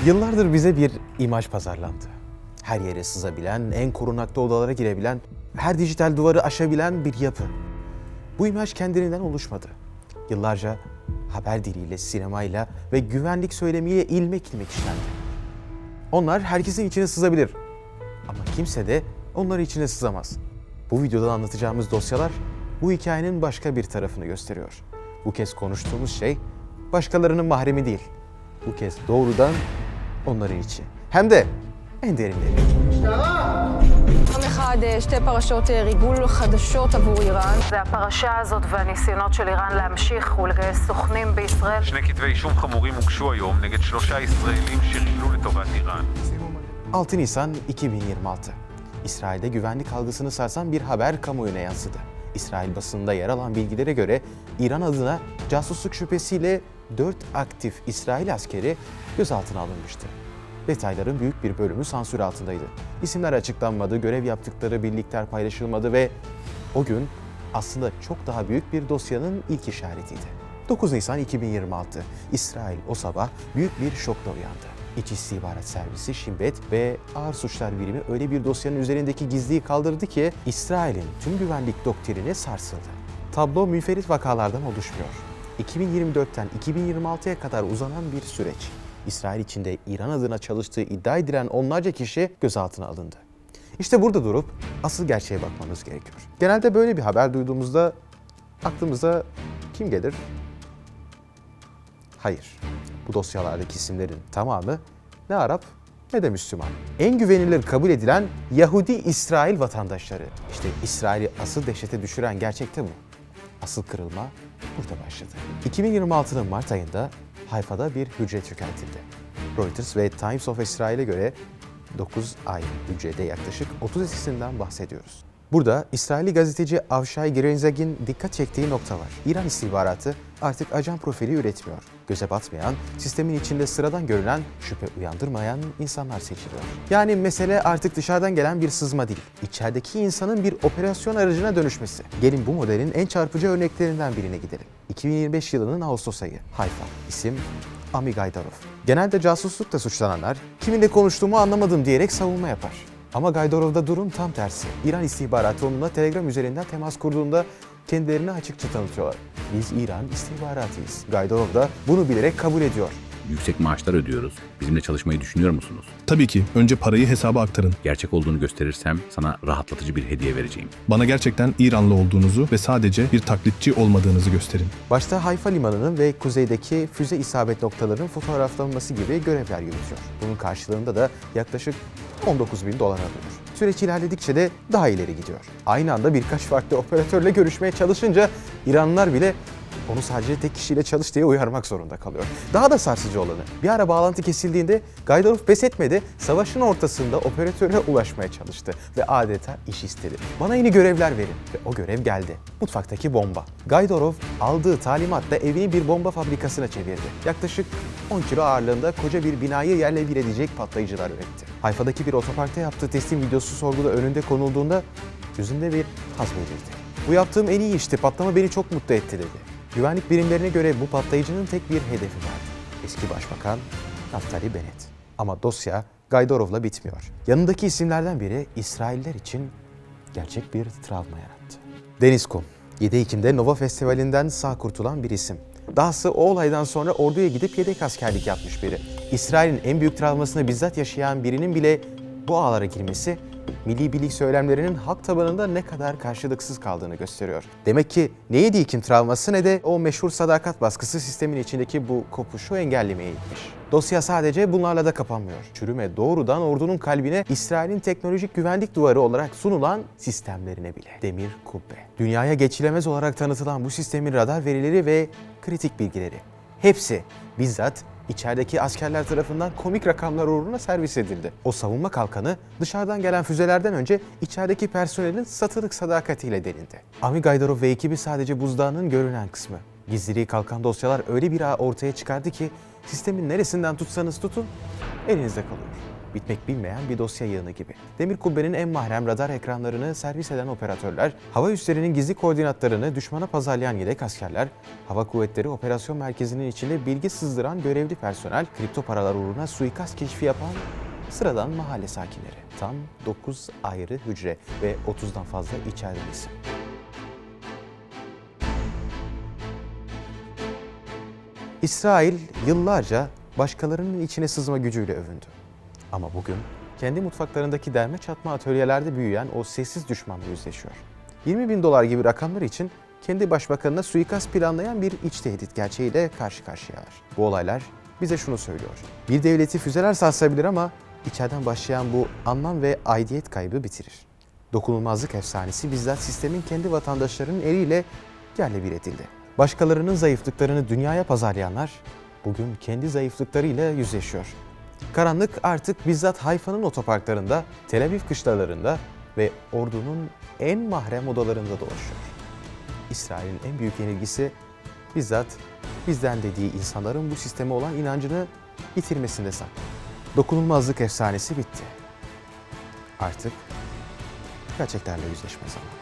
Yıllardır bize bir imaj pazarlandı. Her yere sızabilen, en korunaklı odalara girebilen, her dijital duvarı aşabilen bir yapı. Bu imaj kendiliğinden oluşmadı. Yıllarca haber diliyle, sinemayla ve güvenlik söylemiyle ilmek ilmek işlendi. Onlar herkesin içine sızabilir. Ama kimse de onların içine sızamaz. Bu videoda anlatacağımız dosyalar bu hikayenin başka bir tarafını gösteriyor. Bu kez konuştuğumuz şey başkalarının mahremi değil. Bu kez doğrudan onların içi. Hem de en derinleri. יום אחד שתי פרשות ריגול חדשות עבור איראן. זה הפרשה הזאת והניסיונות של איראן להמשיך ולגייס סוכנים בישראל. שני כתבי אישום חמורים הוגשו היום נגד 3 ישראלים שריגלו לטובת איראן. 6 Nisan 2026. İsrail'de güvenlik algısını sarsan bir haber kamuoyuna yansıdı. İsrail basınında yer alan bilgilere göre İran adına casusluk şüphesiyle 4 aktif İsrail askeri gözaltına alınmıştı. Detayların büyük bir bölümü sansür altındaydı. İsimler açıklanmadı, görev yaptıkları birlikler paylaşılmadı ve o gün aslında çok daha büyük bir dosyanın ilk işaretiydi. 9 Nisan 2026. İsrail o sabah büyük bir şokla uyandı. İç İstihbarat Servisi, Shin Bet ve Ağır Suçlar Birimi öyle bir dosyanın üzerindeki gizliyi kaldırdı ki İsrail'in tüm güvenlik doktrini sarsıldı. Tablo müferit vakalardan oluşmuyor. 2024'ten 2026'ya kadar uzanan bir süreç. İsrail içinde İran adına çalıştığı iddia edilen onlarca kişi gözaltına alındı. İşte burada durup asıl gerçeğe bakmamız gerekiyor. Genelde böyle bir haber duyduğumuzda aklımıza kim gelir? Hayır. Bu dosyalardaki isimlerin tamamı ne Arap ne de Müslüman. En güvenilir kabul edilen Yahudi İsrail vatandaşları. İşte İsrail'i asıl dehşete düşüren gerçek de bu. Asıl kırılma burada başladı. 2026'nın Mart ayında Hayfa'da bir hücre çökertildi. Reuters ve Times of İsrail'e göre 9 ay hücrede yaklaşık 30 isimden bahsediyoruz. Burada İsraili gazeteci Avşay Gerenzag'in dikkat çektiği nokta var. İran istihbaratı artık ajan profili üretmiyor. Göze batmayan, sistemin içinde sıradan görünen, şüphe uyandırmayan insanlar seçiliyor. Yani mesele artık dışarıdan gelen bir sızma değil, içerideki insanın bir operasyon aracına dönüşmesi. Gelin bu modelin en çarpıcı örneklerinden birine gidelim. 2025 yılının Ağustos ayı. Hayfa. İsim Ami Gaydarov. Genelde casuslukla suçlananlar, kiminle konuştuğumu anlamadım diyerek savunma yapar. Ama Gaydarov'da durum tam tersi. İran istihbaratı onunla Telegram üzerinden temas kurduğunda kendilerini açıkça tanıtıyorlar. Biz İran istihbaratıyız. Gaydarov da bunu bilerek kabul ediyor. Yüksek maaşlar ödüyoruz. Bizimle çalışmayı düşünüyor musunuz? Tabii ki. Önce parayı hesaba aktarın. Gerçek olduğunu gösterirsem sana rahatlatıcı bir hediye vereceğim. Bana gerçekten İranlı olduğunuzu ve sadece bir taklitçi olmadığınızı gösterin. Başta Hayfa limanının ve kuzeydeki füze isabet noktalarının fotoğraflanması gibi görevler yürütüyor. Bunun karşılığında da yaklaşık 19.000 dolar alıyor. Süreç ilerledikçe de daha ileri gidiyor. Aynı anda birkaç farklı operatörle görüşmeye çalışınca İranlılar bile onu sadece tek kişiyle çalış diye uyarmak zorunda kalıyor. Daha da sarsıcı olanı, bir ara bağlantı kesildiğinde Gaydarov pes etmedi, savaşın ortasında operatöre ulaşmaya çalıştı ve adeta iş istedi. Bana yeni görevler verin ve o görev geldi. Mutfaktaki bomba. Gaydarov aldığı talimatla evini bir bomba fabrikasına çevirdi. Yaklaşık 10 kilo ağırlığında koca bir binayı yerle bir edecek patlayıcılar üretti. Hayfa'daki bir otoparkta yaptığı teslim videosu sorguda önünde konulduğunda yüzünde bir haz belirdi. Bu yaptığım en iyi işti, patlama beni çok mutlu etti dedi. Güvenlik birimlerine göre bu patlayıcının tek bir hedefi vardı. Eski Başbakan Naftali Bennett. Ama dosya Gaydarov'la bitmiyor. Yanındaki isimlerden biri İsrailler için gerçek bir travma yarattı. Deniz Kum, 7 Ekim'de Nova Festivali'nden sağ kurtulan bir isim. Dahası o olaydan sonra orduya gidip yedek askerlik yapmış biri. İsrail'in en büyük travmasını bizzat yaşayan birinin bile bu ağlara girmesi, milli birlik söylemlerinin halk tabanında ne kadar karşılıksız kaldığını gösteriyor. Demek ki ne 7 Ekim travması ne de o meşhur sadakat baskısı sistemin içindeki bu kopuşu engellemeye gitmiş. Dosya sadece bunlarla da kapanmıyor. Çürüme doğrudan ordunun kalbine İsrail'in teknolojik güvenlik duvarı olarak sunulan sistemlerine bile. Demir kubbe. Dünyaya geçilemez olarak tanıtılan bu sistemin radar verileri ve kritik bilgileri. Hepsi bizzat İçerideki askerler tarafından komik rakamlar uğruna servis edildi. O savunma kalkanı dışarıdan gelen füzelerden önce içerideki personelin satılık sadakatiyle delindi. Ami Gaydarov ve ekibi sadece buzdağının görünen kısmı. Gizliliği kalkan dosyalar öyle bir ağ ortaya çıkardı ki sistemin neresinden tutsanız tutun elinizde kalıyor. bitmek bilmeyen bir dosya yığını gibi. Demir kubbenin en mahrem radar ekranlarını servis eden operatörler, hava üslerinin gizli koordinatlarını düşmana pazarlayan yedek askerler, hava kuvvetleri operasyon merkezinin içinde bilgi sızdıran görevli personel, kripto paralar uğruna suikast keşfi yapan sıradan mahalle sakinleri. Tam 9 ayrı hücre ve 30'dan fazla içeride isim. İsrail yıllarca başkalarının içine sızma gücüyle övündü. Ama bugün kendi mutfaklarındaki derme çatma atölyelerde büyüyen o sessiz düşmanla yüzleşiyor. 20 bin dolar gibi rakamlar için kendi başbakanına suikast planlayan bir iç tehdit gerçeğiyle karşı karşıyalar. Bu olaylar bize şunu söylüyor. Bir devleti füzeler sarsabilir ama içeriden başlayan bu anlam ve aidiyet kaybı bitirir. Dokunulmazlık efsanesi bizzat sistemin kendi vatandaşlarının eliyle yerle bir edildi. Başkalarının zayıflıklarını dünyaya pazarlayanlar bugün kendi zayıflıklarıyla yüzleşiyor. Karanlık artık bizzat Hayfa'nın otoparklarında, Tel Aviv kışlalarında ve ordunun en mahrem odalarında dolaşıyor. İsrail'in en büyük yenilgisi bizzat bizden dediği insanların bu sisteme olan inancını yitirmesinde saklı. Dokunulmazlık efsanesi bitti. Artık gerçeklerle yüzleşme zamanı.